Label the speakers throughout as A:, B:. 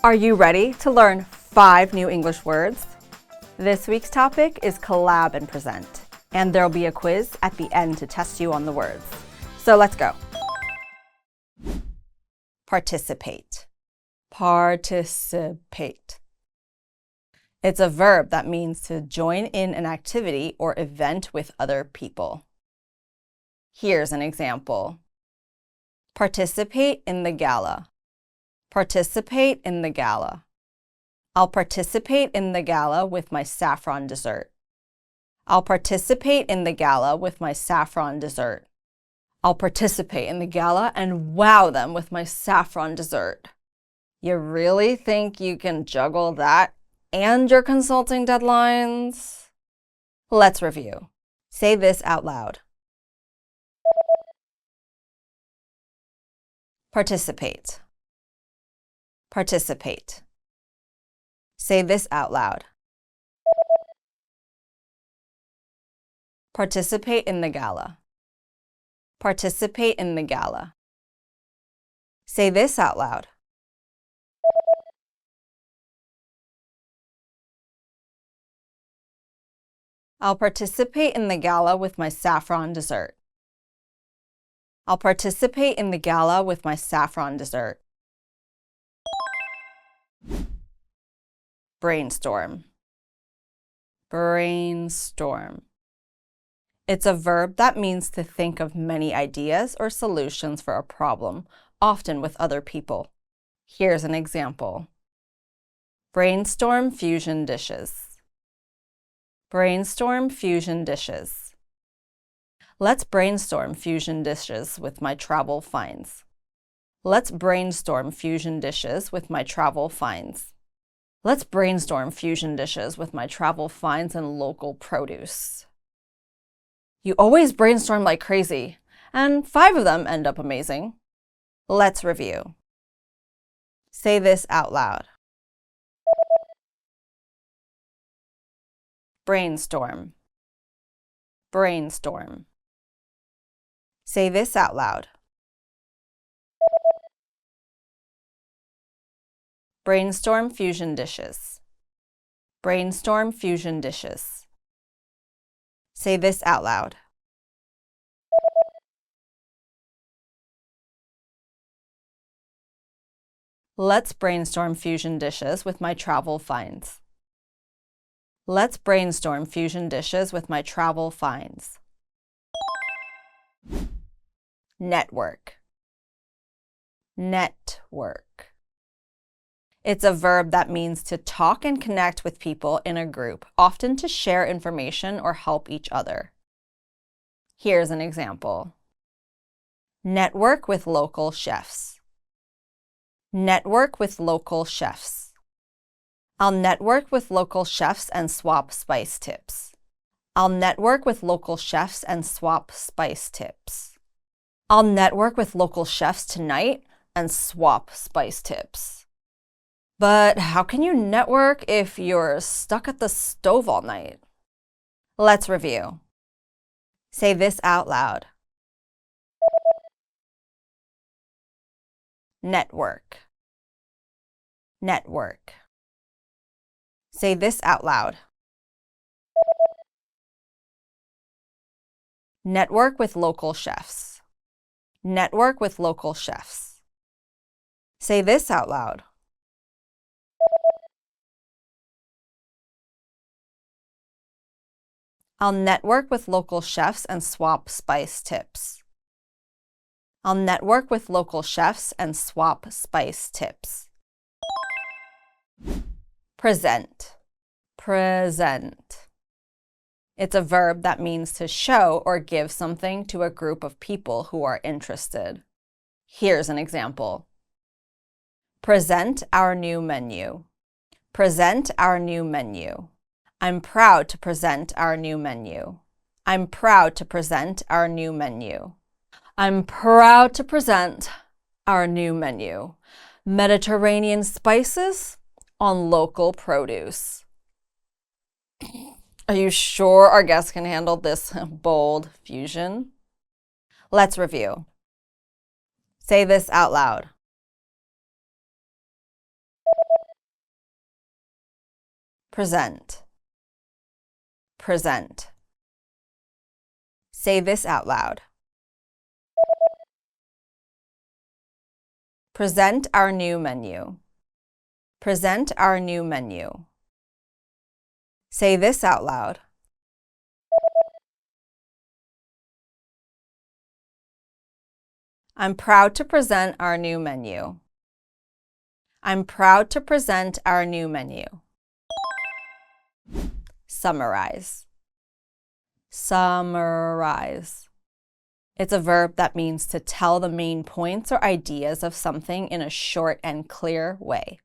A: Are you ready to learn 5 new English words? This week's topic is collab and present, and there'll be a quiz at the end to test you on the words. So let's go. Participate. Participate. It's a verb that means to join in an activity or event with other people. Here's an example. Participate in the gala. Participate in the gala. I'll participate in the gala with my saffron dessert. I'll participate in the gala with my saffron dessert. I'll participate in the gala and wow them with my saffron dessert. You really think you can juggle that and your consulting deadlines? Let's review. Say this out loud. Participate. Participate. Say this out loud. Participate in the gala. Participate in the gala. Say this out loud. I'll participate in the gala with my saffron dessert. I'll participate in the gala with my saffron dessert. Brainstorm. Brainstorm. It's a verb that means to think of many ideas or solutions for a problem, often with other people. Here's an example. Brainstorm fusion dishes. Brainstorm fusion dishes. Let's brainstorm fusion dishes with my travel finds. Let's brainstorm fusion dishes with my travel finds. Let's brainstorm fusion dishes with my travel finds and local produce. You always brainstorm like crazy, and 5 of them end up amazing. Let's review. Say this out loud. Brainstorm. Brainstorm. Say this out loud. Brainstorm fusion dishes. Brainstorm fusion dishes. Say this out loud. Let's brainstorm fusion dishes with my travel finds. Let's brainstorm fusion dishes with my travel finds. Network. Network. It's a verb that means to talk and connect with people in a group, often to share information or help each other. Here's an example. Network with local chefs. Network with local chefs. I'll network with local chefs and swap spice tips. I'll network with local chefs and swap spice tips. I'll network with local chefs tonight and swap spice tips. But how can you network if you're stuck at the stove all night? Let's review. Say this out loud. Network. Network. Say this out loud. Network with local chefs. Network with local chefs. Say this out loud. I'll network with local chefs and swap spice tips. I'll network with local chefs and swap spice tips. Present. Present. It's a verb that means to show or give something to a group of people who are interested. Here's an example. Present our new menu. Present our new menu. I'm proud to present our new menu. I'm proud to present our new menu. I'm proud to present our new menu. Mediterranean spices on local produce. Are you sure our guests can handle this bold fusion? Let's review. Say this out loud. present, present. Say this out loud. Present our new menu. Present our new menu. Say this out loud. I'm proud to present our new menu. I'm proud to present our new menu. Summarize. Summarize. It's a verb that means to tell the main points or ideas of something in a short and clear way.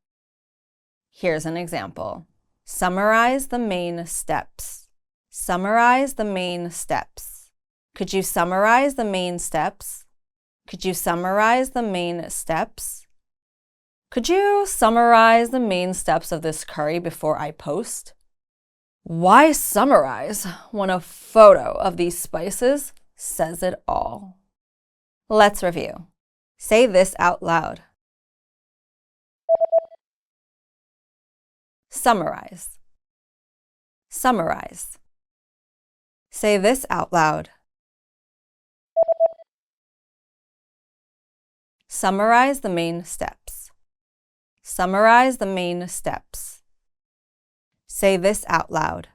A: Here's an example. Summarize the main steps. Summarize the main steps. Could you summarize the main steps? Could you summarize the main steps? Could you summarize the main steps of this curry before I post? Why summarize when a photo of these spices says it all? Let's review. Say this out loud. Summarize. Summarize. Say this out loud. Summarize the main steps. Summarize the main steps. Say this out loud.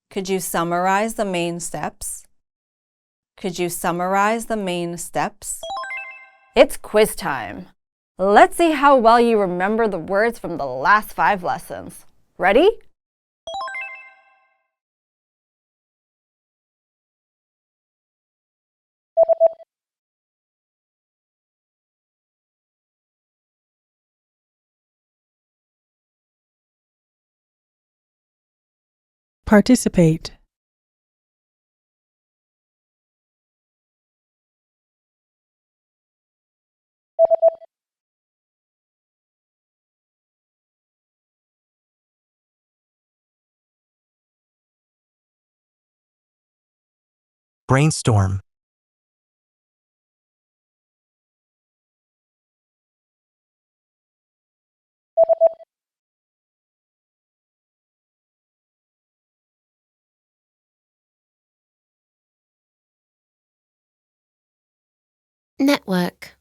A: Could you summarize the main steps? Could you summarize the main steps? It's quiz time. Let's see how well you remember the words from the last 5 lessons. Ready?
B: Participate.
C: Brainstorm.
D: Network.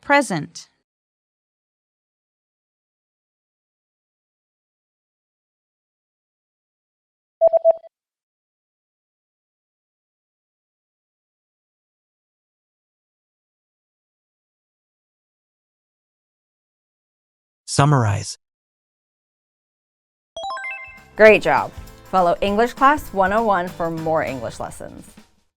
B: Present.
C: Summarize.
A: Great job! Follow English Class 101 for more English lessons.